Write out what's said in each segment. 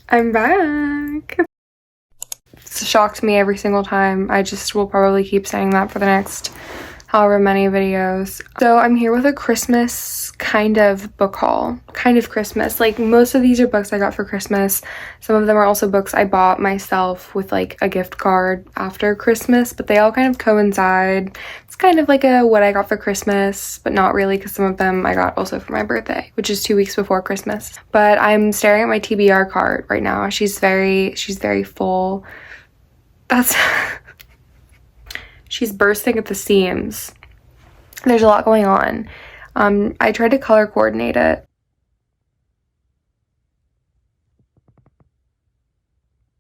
I'm back. It's shocked me every single time. I just will probably keep saying that for the next however many videos. So I'm here with a Christmas kind of book haul. Kind of Christmas. Like, most of these are books I got for Christmas. Some of them are also books I bought myself with like a gift card after Christmas, but they all kind of coincide. It's kind of like a what I got for Christmas, but not really, because some of them I got also for my birthday, which is 2 weeks before Christmas. But I'm staring at my TBR cart right now. She's very full. That's she's bursting at the seams. There's a lot going on. I tried to color coordinate it.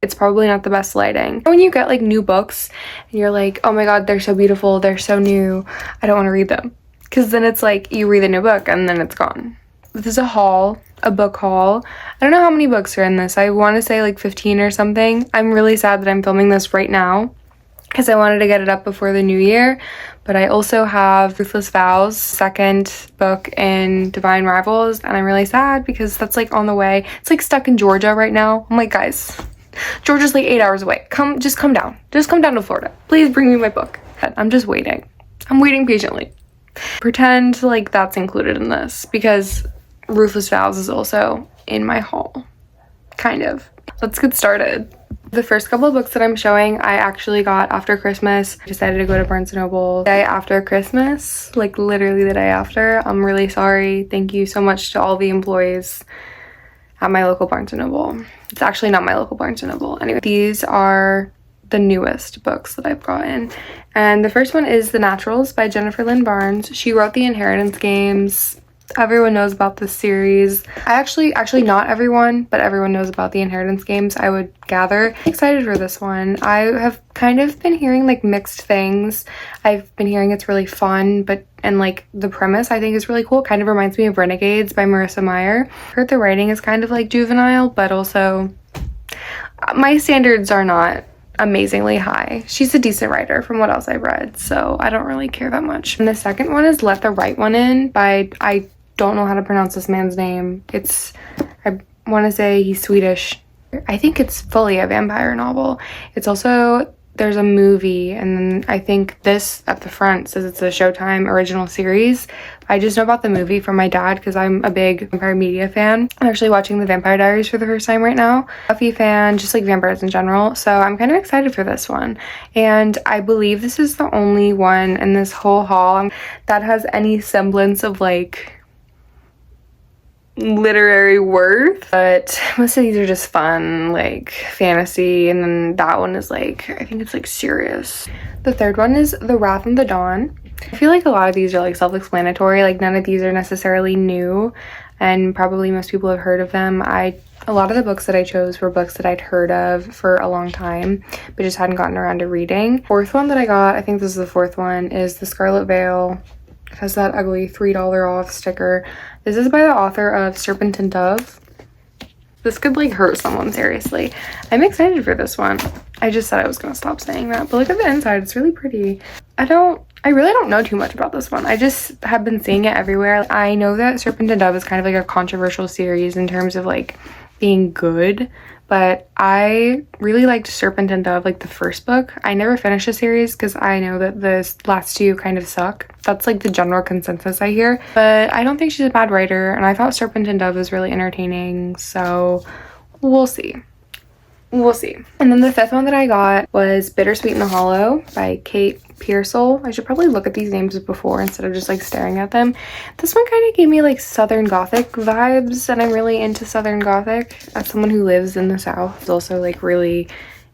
It's probably not the best lighting. When you get like new books and you're like, oh my god, they're so beautiful, they're so new, I don't want to read them. Because then it's like you read a new book and then it's gone. This is a haul, a book haul. I don't know how many books are in this. I want to say like 15 or something. I'm really sad that I'm filming this right now because I wanted to get it up before the new year. But I also have Ruthless Vows, second book in Divine Rivals, and I'm really sad because that's like on the way. It's like stuck in Georgia right now. I'm like, guys, Georgia's like 8 hours away. Just come down. Just come down to Florida. Please bring me my book. I'm just waiting. I'm waiting patiently. Pretend like that's included in this because Ruthless Vows is also in my haul. Kind of. Let's get started. The first couple of books that I'm showing I actually got after Christmas. I decided to go to Barnes & Noble the day after Christmas, like literally the day after. I'm really sorry. Thank you so much to all the employees at my local Barnes & Noble. It's actually not my local Barnes & Noble. Anyway, these are the newest books that I've gotten. And the first one is The Naturals by Jennifer Lynn Barnes. She wrote the Inheritance Games. Everyone knows about this series. Actually not everyone, but everyone knows about the Inheritance Games, I would gather. I'm excited for this one. I have kind of been hearing like mixed things. I've been hearing it's really fun, and like the premise I think is really cool. It kind of reminds me of Renegades by Marissa Meyer. I heard the writing is kind of like juvenile, but also my standards are not amazingly high. She's a decent writer from what else I've read, so I don't really care that much. And the second one is Let the Right One In by, I don't know how to pronounce this man's name. I want to say he's Swedish. I think it's fully a vampire novel. It's also, there's a movie, and then I think this at the front says it's a Showtime original series. I just know about the movie from my dad because I'm a big vampire media fan. I'm actually watching The Vampire Diaries for the first time right now. Buffy fan, just like vampires in general. So I'm kind of excited for this one. And I believe this is the only one in this whole haul that has any semblance of like literary worth, but most of these are just fun, like fantasy, and then that one is like, I think it's like serious. The third one is The Wrath of the Dawn. I feel like a lot of these are like self-explanatory, like none of these are necessarily new, and probably most people have heard of them. A lot of the books that I chose were books that I'd heard of for a long time, but just hadn't gotten around to reading. Fourth one that I got, I think this is the fourth one, is The Scarlet Veil. It has that ugly $3 off sticker. This is by the author of Serpent and Dove. This could like hurt someone, seriously. I'm excited for this one. I just said I was gonna stop saying that, but look at the inside, it's really pretty. I really don't know too much about this one. I just have been seeing it everywhere. I know that Serpent and Dove is kind of like a controversial series in terms of like being good, but I really liked Serpent and Dove, like the first book. I never finished the series because I know that the last two kind of suck. That's like the general consensus I hear, but I don't think she's a bad writer, and I thought Serpent and Dove was really entertaining, so we'll see. We'll see. And then the fifth one that I got was Bittersweet in the Hollow by Kate Pearsall. I should probably look at these names before instead of just like staring at them. This one kind of gave me like Southern Gothic vibes, and I'm really into Southern Gothic. As someone who lives in the South, is also like really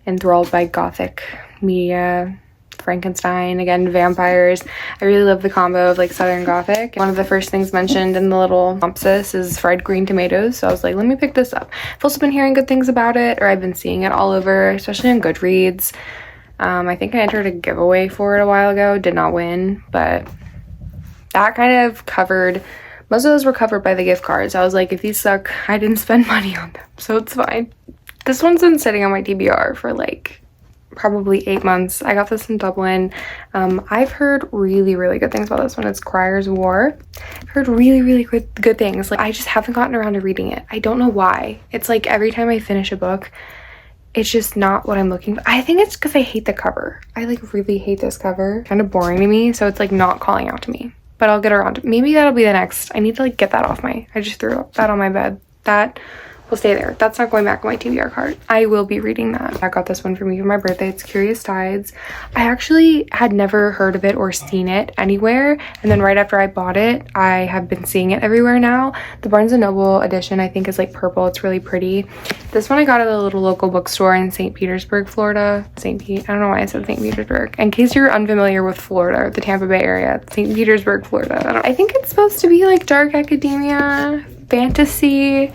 enthralled by Gothic media. Frankenstein, again, vampires. I really love the combo of like Southern Gothic. One of the first things mentioned in the little synopsis is fried green tomatoes, so I was like, let me pick this up. I've also been hearing good things about it, or I've been seeing it all over, especially on Goodreads. I think I entered a giveaway for it a while ago, did not win, but that kind of covered, most of those were covered by the gift cards. I was like, if these suck, I didn't spend money on them, so it's fine. This one's been sitting on my TBR for like probably 8 months. I got this in Dublin. I've heard really, really good things about this one. It's Crier's War. I've heard really, really good things. Like, I just haven't gotten around to reading it. I don't know why. It's like every time I finish a book, it's just not what I'm looking for. I think it's because I hate the cover. I like really hate this cover. Kind of boring to me, so it's like not calling out to me. But I'll get around to, maybe that'll be the next. I need to like get that off my, I just threw that on my bed. That will stay there. That's not going back on my TBR card. I will be reading that. I got this one for me for my birthday. It's Curious Tides. I actually had never heard of it or seen it anywhere, and then right after I bought it, I have been seeing it everywhere now. The Barnes & Noble edition, I think, is like purple. It's really pretty. This one I got at a little local bookstore in St. Petersburg, Florida. I don't know why I said St. Petersburg. In case you're unfamiliar with Florida, the Tampa Bay area, St. Petersburg, Florida. I think it's supposed to be like dark academia, fantasy,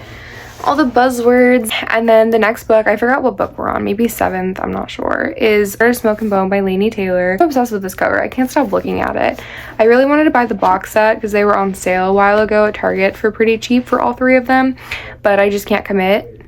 all the buzzwords. And then the next book, I forgot what book we're on, maybe 7th, I'm not sure, is Smoke and Bone by Laini Taylor. I'm obsessed with this cover. I can't stop looking at it. I really wanted to buy the box set because they were on sale a while ago at Target for pretty cheap for all 3 of them, but I just can't commit.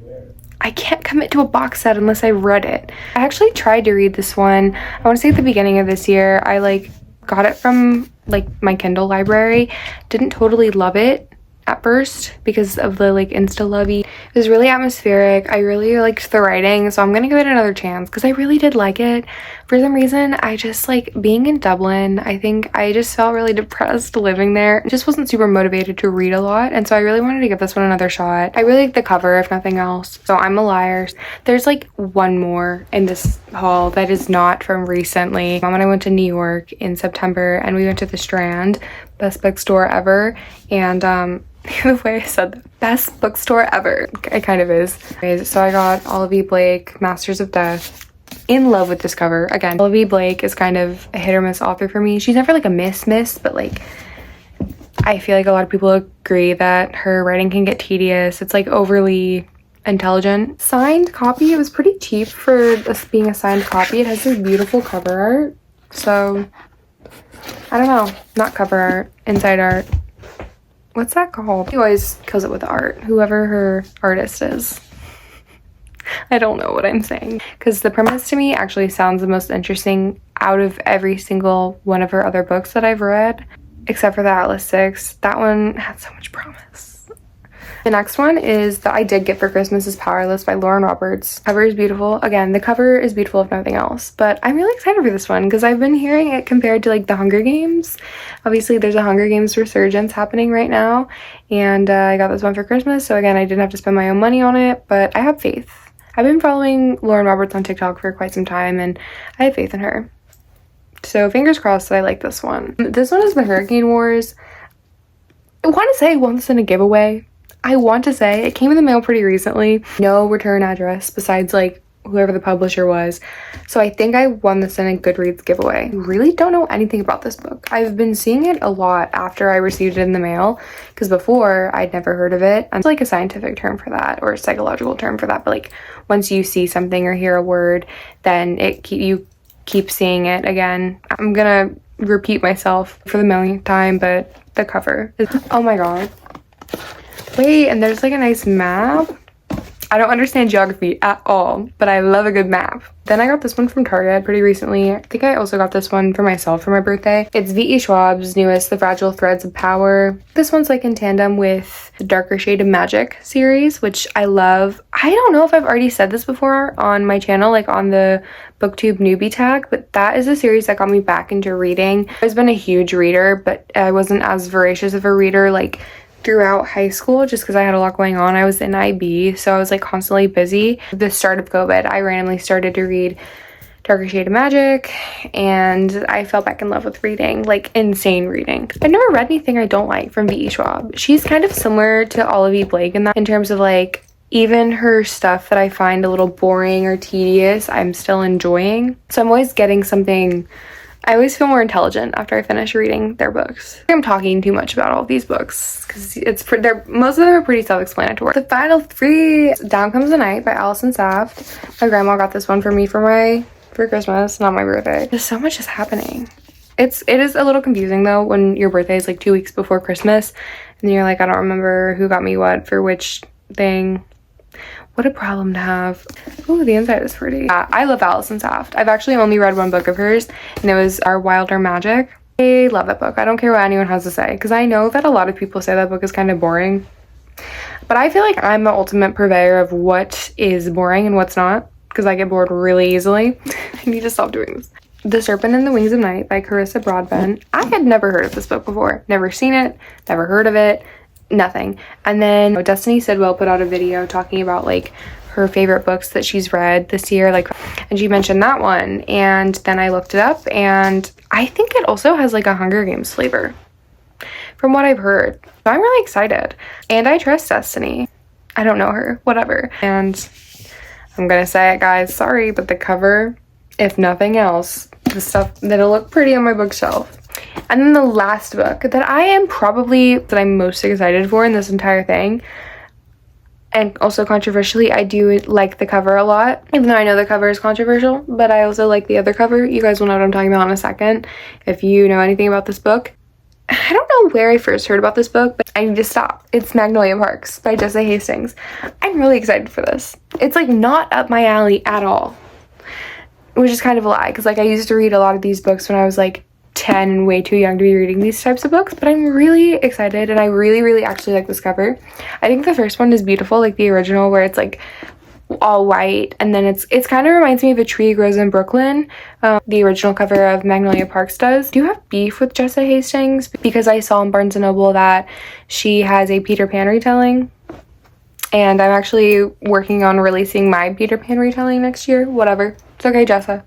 I can't commit to a box set unless I've read it. I actually tried to read this one, I want to say at the beginning of this year. I like got it from like my Kindle library. Didn't totally love it at first because of the like insta lovey. It was really atmospheric. I really liked the writing, so I'm gonna give it another chance because I really did like it. For some reason, I just like being in Dublin. I think I just felt really depressed living there. Just wasn't super motivated to read a lot, and so I really wanted to give this one another shot. I really like the cover, if nothing else. So I'm a Liar. There's like one more in this haul that is not from recently. Mom and I went to New York in September, and we went to the Strand, best bookstore ever, and the way I said that, best bookstore ever. It kind of is. So I got Olivia Blake, Masters of Death. In love with this cover. Again, Olivia Blake is kind of a hit or miss author for me. She's never like a miss, but like I feel like a lot of people agree that her writing can get tedious. It's like overly intelligent. Signed copy. It was pretty cheap for this being a signed copy. It has this beautiful cover art. So I don't know. Not cover art. Inside art. What's that called? He always kills it with art, whoever her artist is. I don't know what I'm saying, because the premise to me actually sounds the most interesting out of every single one of her other books that I've read, except for the Atlas 6. That one had so much promise. The next one is that I did get for Christmas is Powerless by Lauren Roberts. Cover is beautiful. Again, the cover is beautiful if nothing else, but I'm really excited for this one because I've been hearing it compared to like the Hunger Games. Obviously there's a Hunger Games resurgence happening right now, and I got this one for Christmas, so again, I didn't have to spend my own money on it, but I have faith. I've been following Lauren Roberts on TikTok for quite some time, and I have faith in her. So fingers crossed that I like this one. This one is The Hurricane Wars. I want to say I won this in a giveaway. I want to say it came in the mail pretty recently. No return address besides like whoever the publisher was. So I think I won this in a Goodreads giveaway. I really don't know anything about this book. I've been seeing it a lot after I received it in the mail because before I'd never heard of it. It's like a scientific term for that or a psychological term for that. But like once you see something or hear a word, then you keep seeing it again. I'm gonna repeat myself for the millionth time, but the cover is, oh my god. Wait, and there's like a nice map. I don't understand geography at all, but I love a good map. Then I got this one from Target pretty recently. I think I also got this one for myself for my birthday. It's V.E. Schwab's newest, The Fragile Threads of Power. This one's like in tandem with the Darker Shade of Magic series, which I love. I don't know if I've already said this before on my channel, like on the booktube newbie tag, but that is a series that got me back into reading. I've always been a huge reader, but I wasn't as voracious of a reader like throughout high school just because I had a lot going on. I was in IB, so I was like constantly busy. At the start of COVID, I randomly started to read Darker Shade of Magic, and I fell back in love with reading, like insane reading. I've never read anything I don't like from V.E. Schwab. She's kind of similar to Olivia Blake in that, in terms of like even her stuff that I find a little boring or tedious, I'm still enjoying. So I'm always getting something. I always feel more intelligent after I finish reading their books. I'm talking too much about all these books because most of them are pretty self-explanatory. The final 3, Down Comes the Night by Alison Saft. My grandma got this one for me for Christmas, not my birthday. There's so much is happening. It is a little confusing though when your birthday is like 2 weeks before Christmas and you're like, I don't remember who got me what for which thing. What a problem to have. Ooh, the inside is pretty. I love Alison Saft. I've actually only read one book of hers, and it was Our Wilder Magic. I love that book. I don't care what anyone has to say, because I know that a lot of people say that book is kind of boring. But I feel like I'm the ultimate purveyor of what is boring and what's not, because I get bored really easily. I need to stop doing this. The Serpent and the Wings of Night by Carissa Broadbent. I had never heard of this book before. Never seen it, never heard of it, nothing. And then Destiny Sidwell put out a video talking about like her favorite books that she's read this year, like, and she mentioned that one, and then I looked it up, and I think it also has like a Hunger Games flavor from what I've heard. So I'm really excited, and I trust Destiny. I don't know her, whatever. And I'm gonna say it, guys, sorry, but the cover, if nothing else, the stuff that'll look pretty on my bookshelf. And then the last book that I'm most excited for in this entire thing, and also controversially, I do like the cover a lot, even though I know the cover is controversial, but I also like the other cover. You guys will know what I'm talking about in a second if you know anything about this book. I don't know where I first heard about this book, but I need to stop. It's Magnolia Parks by Jessa Hastings. I'm really excited for this. It's like not up my alley at all, which is kind of a lie, because like I used to read a lot of these books when I was like 10 and way too young to be reading these types of books, but I'm really excited, and I really actually like this cover. I think the first one is beautiful, like the original, where it's like all white, and then it's kind of reminds me of A Tree Grows in Brooklyn. The original cover of Magnolia Parks does. I do have beef with Jessa Hastings because I saw in Barnes & Noble that she has a Peter Pan retelling, and I'm actually working on releasing my Peter Pan retelling next year. Whatever, it's okay, Jessa.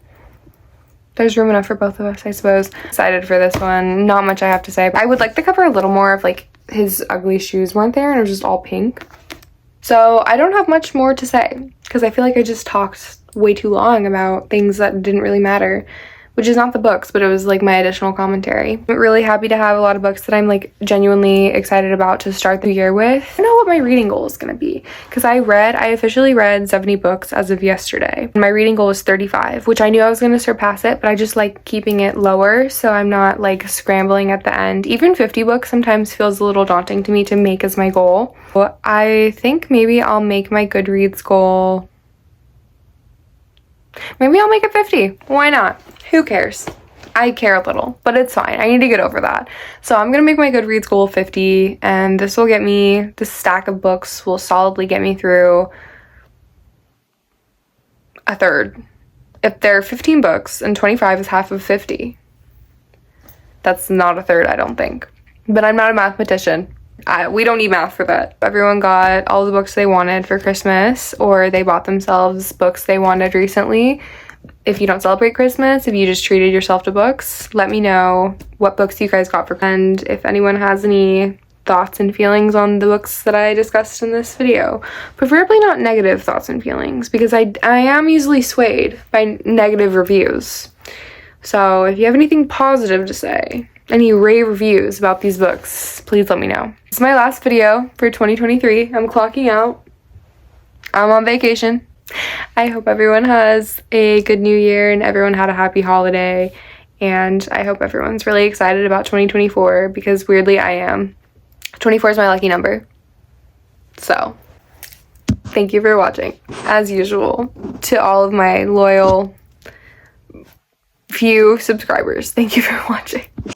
There's room enough for both of us, I suppose. Excited for this one. Not much I have to say. I would like the cover a little more if like his ugly shoes weren't there and it was just all pink. So I don't have much more to say, because I feel like I just talked way too long about things that didn't really matter, which is not the books, but it was like my additional commentary. I'm really happy to have a lot of books that I'm like genuinely excited about to start the year with. I don't know what my reading goal is gonna be, because I officially read 70 books as of yesterday. My reading goal was 35, which I knew I was gonna surpass it, but I just like keeping it lower so I'm not like scrambling at the end. Even 50 books sometimes feels a little daunting to me to make as my goal. So I think maybe I'll make my Goodreads goal. Maybe I'll make it 50. Why not? Who cares? I care a little, but it's fine. I need to get over that. So I'm gonna make my Goodreads goal 50, and this will get me, this stack of books will solidly get me through a third. If there are 15 books and 25 is half of 50, that's not a third, I don't think. But I'm not a mathematician. We don't need math for that. Everyone got all the books they wanted for Christmas, or they bought themselves books they wanted recently. If you don't celebrate Christmas, if you just treated yourself to books, let me know what books you guys got for, and if anyone has any thoughts and feelings on the books that I discussed in this video. Preferably not negative thoughts and feelings, because I am easily swayed by negative reviews. So if you have anything positive to say, any rave reviews about these books, please let me know. This is my last video for 2023. I'm clocking out. I'm on vacation. I hope everyone has a good new year and everyone had a happy holiday, and I hope everyone's really excited about 2024, because weirdly I am. 24 is my lucky number. So thank you for watching, as usual, to all of my loyal few subscribers. Thank you for watching.